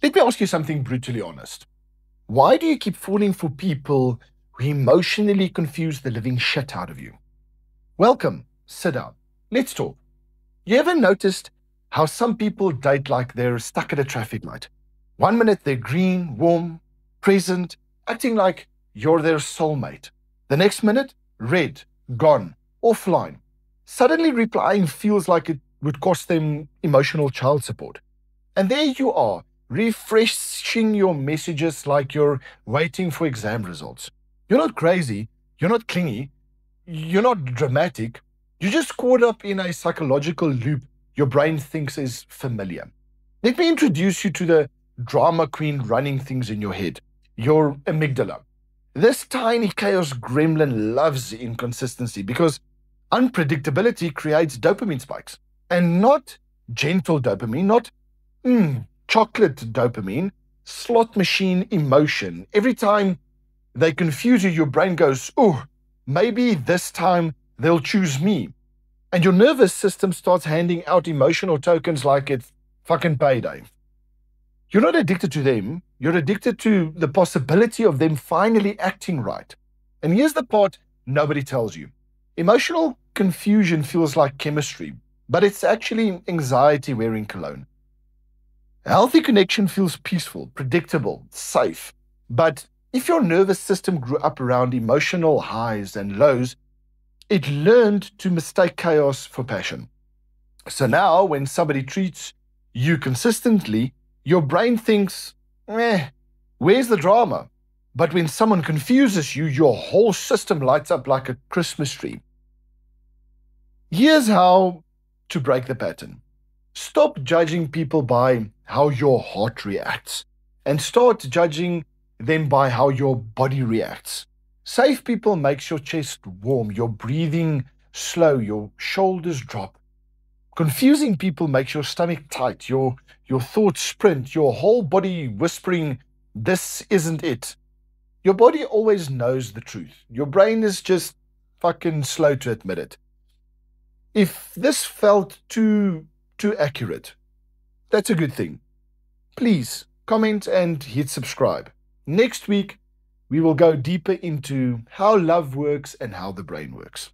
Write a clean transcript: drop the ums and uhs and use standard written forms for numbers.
Let me ask you something brutally honest. Why do you keep falling for people who emotionally confuse the living shit out of you? Welcome, sit down. Let's talk. You ever noticed how some people date like they're stuck at a traffic light? One minute they're green, warm, present, acting like you're their soulmate. The next minute, red, gone, offline. Suddenly replying feels like it would cost them emotional child support. And there you are, refreshing your messages like you're waiting for exam results. You're not crazy, you're not clingy, you're not dramatic. You're just caught up in a psychological loop your brain thinks is familiar. Let me introduce you to the drama queen running things in your head, your amygdala. This tiny chaos gremlin loves inconsistency because unpredictability creates dopamine spikes. And not gentle dopamine, not chocolate dopamine, slot machine emotion. Every time they confuse you, your brain goes, oh, maybe this time they'll choose me. And your nervous system starts handing out emotional tokens like it's fucking payday. You're not addicted to them, you're addicted to the possibility of them finally acting right. And here's the part nobody tells you. Emotional confusion feels like chemistry, but it's actually anxiety wearing cologne. A healthy connection feels peaceful, predictable, safe. But if your nervous system grew up around emotional highs and lows, it learned to mistake chaos for passion. So now, when somebody treats you consistently, your brain thinks, where's the drama? But when someone confuses you, your whole system lights up like a Christmas tree. Here's how to break the pattern. Stop judging people by how your heart reacts and start judging them by how your body reacts. Safe people makes your chest warm, your breathing slow, your shoulders drop. Confusing people makes your stomach tight, your thoughts sprint, your whole body whispering, this isn't it. Your body always knows the truth. Your brain is just fucking slow to admit it. If this felt too accurate, that's a good thing. Please comment and hit subscribe. Next week, we will go deeper into how love works and how the brain works.